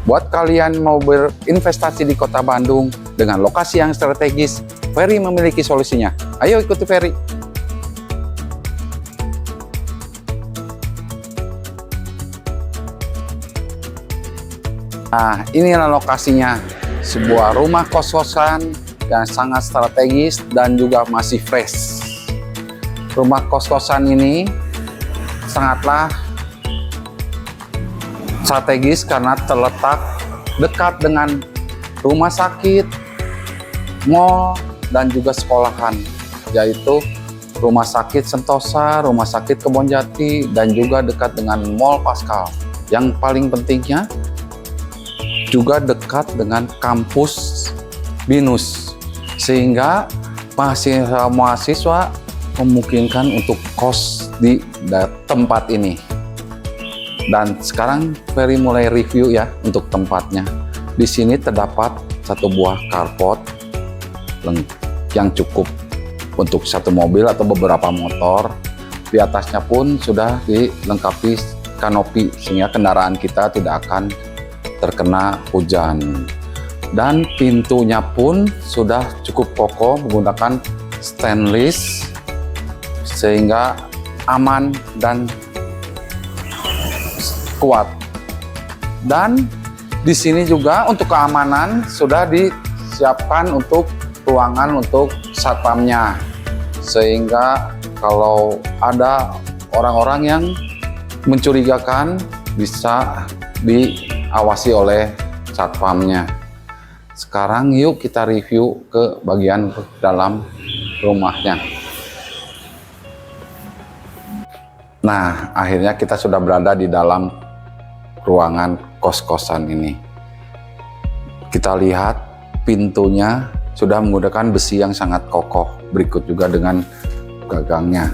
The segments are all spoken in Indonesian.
Buat kalian mau berinvestasi di Kota Bandung dengan lokasi yang strategis, Ferry memiliki solusinya. Ayo ikuti Ferry. Nah, inilah lokasinya. Sebuah rumah kos-kosan yang sangat strategis dan juga masih fresh. Rumah kos-kosan ini sangatlah strategis karena terletak dekat dengan rumah sakit, mall, dan juga sekolahan, yaitu Rumah Sakit Sentosa, Rumah Sakit Kebonjati, dan juga dekat dengan Mall Pascal. Yang paling pentingnya juga dekat dengan kampus BINUS, sehingga mahasiswa memungkinkan untuk kos di tempat ini. Dan sekarang Ferry mulai review ya untuk tempatnya. Di sini terdapat satu buah carport yang cukup untuk satu mobil atau beberapa motor. Di atasnya pun sudah dilengkapi kanopi sehingga kendaraan kita tidak akan terkena hujan. Dan pintunya pun sudah cukup kokoh menggunakan stainless sehingga aman dan kuat. Dan di sini juga untuk keamanan sudah disiapkan untuk ruangan untuk satpamnya, sehingga kalau ada orang-orang yang mencurigakan bisa diawasi oleh satpamnya. Sekarang yuk kita review ke bagian dalam rumahnya. Nah, akhirnya kita sudah berada di dalam ruangan kos-kosan ini. Kita lihat pintunya sudah menggunakan besi yang sangat kokoh, berikut juga dengan gagangnya.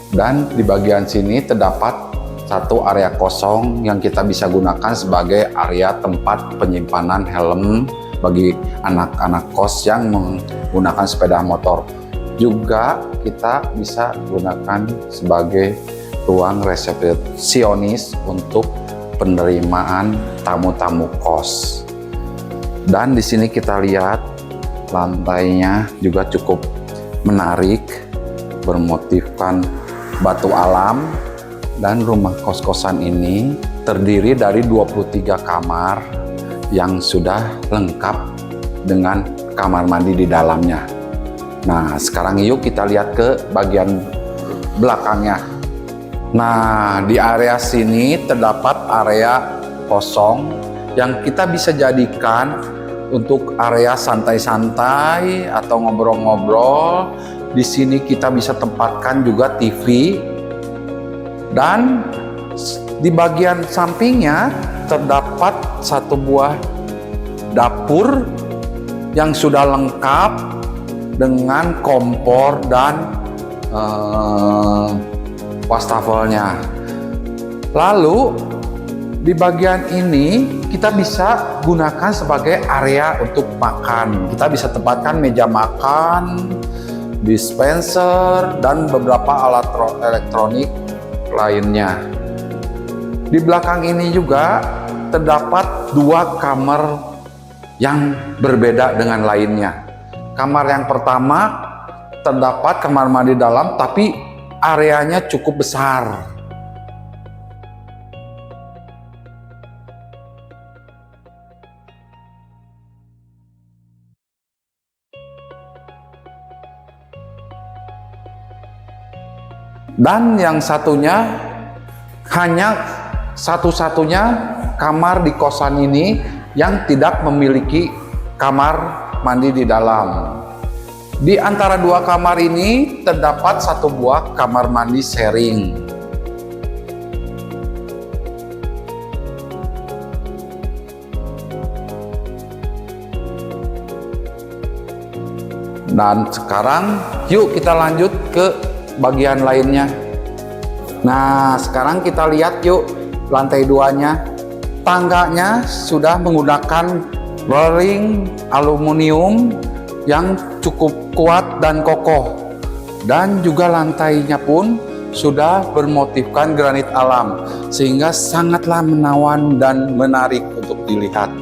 Dan di bagian sini terdapat satu area kosong yang kita bisa gunakan sebagai area tempat penyimpanan helm bagi anak-anak kos yang menggunakan sepeda motor. Juga kita bisa gunakan sebagai ruang resepsionis untuk penerimaan tamu-tamu kos. Dan di sini kita lihat lantainya juga cukup menarik, bermotifkan batu alam. Dan rumah kos-kosan ini terdiri dari 23 kamar yang sudah lengkap dengan kamar mandi di dalamnya. Nah, sekarang yuk kita lihat ke bagian belakangnya. Nah, di area sini terdapat area kosong yang kita bisa jadikan untuk area santai-santai atau ngobrol-ngobrol. Di sini kita bisa tempatkan juga TV. Dan di bagian sampingnya terdapat satu buah dapur yang sudah lengkap dengan kompor dan wastafelnya. Lalu di bagian ini kita bisa gunakan sebagai area untuk makan. Kita bisa tempatkan meja makan, dispenser, dan beberapa alat elektronik lainnya. Di belakang ini juga terdapat dua kamar yang berbeda dengan lainnya. Kamar yang pertama terdapat kamar mandi dalam, tapi areanya cukup besar. Dan yang satunya hanya satu-satunya kamar di kosan ini yang tidak memiliki kamar mandi di dalam. Di antara dua kamar ini terdapat satu buah kamar mandi sharing. Dan sekarang yuk kita lanjut ke bagian lainnya. Nah, sekarang kita lihat yuk lantai 2-nya. Tangganya sudah menggunakan railing aluminium yang cukup kuat dan kokoh. Dan juga lantainya pun sudah bermotifkan granit alam, sehingga sangatlah menawan dan menarik untuk dilihat.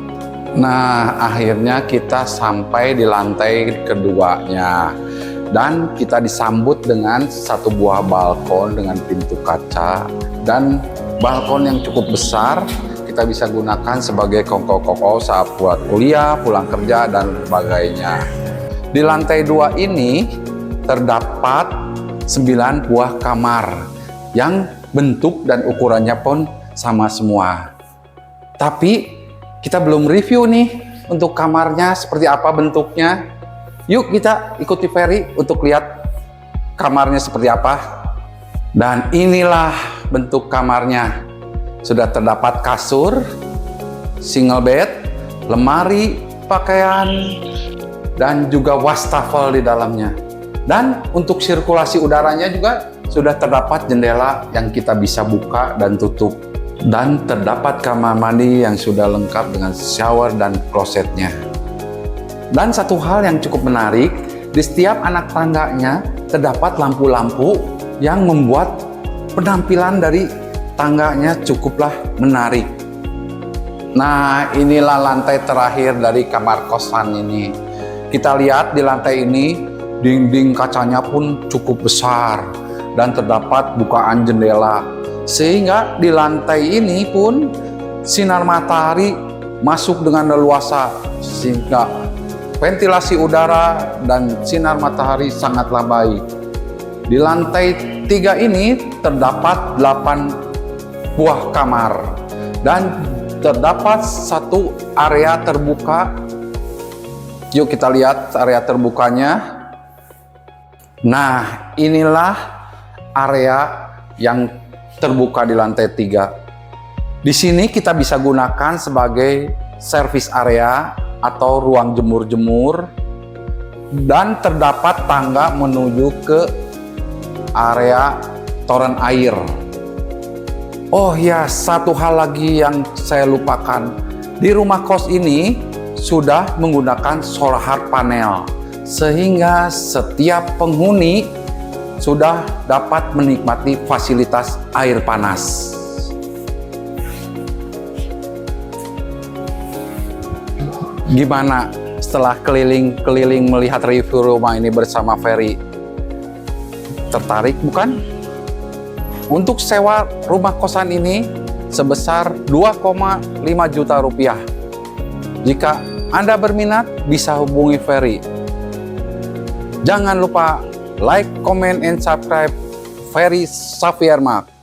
Nah, akhirnya kita sampai di lantai keduanya, dan kita disambut dengan satu buah balkon dengan pintu kaca, dan balkon yang cukup besar. Kita bisa gunakan sebagai kongko-kongko saat buat kuliah, pulang kerja, dan sebagainya. Di lantai 2 ini terdapat 9 buah kamar yang bentuk dan ukurannya pun sama semua. Tapi kita belum review nih untuk kamarnya seperti apa bentuknya. Yuk kita ikuti Ferry untuk lihat kamarnya seperti apa. Dan inilah bentuk kamarnya. Sudah terdapat kasur, single bed, lemari, pakaian, dan juga wastafel di dalamnya. Dan untuk sirkulasi udaranya juga sudah terdapat jendela yang kita bisa buka dan tutup. Dan terdapat kamar mandi yang sudah lengkap dengan shower dan klosetnya. Dan satu hal yang cukup menarik, di setiap anak tangganya terdapat lampu-lampu yang membuat penampilan dari tangganya cukuplah menarik. Nah, inilah lantai terakhir dari kamar kosan ini. Kita lihat di lantai ini, dinding kacanya pun cukup besar dan terdapat bukaan jendela. Sehingga di lantai ini pun sinar matahari masuk dengan leluasa, sehingga ventilasi udara dan sinar matahari sangatlah baik. Di lantai 3 ini terdapat 8 buah kamar dan terdapat satu area terbuka. Yuk kita lihat area terbukanya. Nah, inilah area yang terbuka di lantai 3. Di sini kita bisa gunakan sebagai service area atau ruang jemur-jemur, dan terdapat tangga menuju ke area toren air. Oh ya, satu hal lagi yang saya lupakan. Di rumah kos ini sudah menggunakan solar panel, sehingga setiap penghuni sudah dapat menikmati fasilitas air panas. Gimana setelah keliling-keliling melihat review rumah ini bersama Ferry? Tertarik bukan? Untuk sewa rumah kosan ini sebesar 2,5 juta rupiah. Jika Anda berminat, bisa hubungi Ferry. Jangan lupa like, comment, and subscribe Ferry Xavier Mark.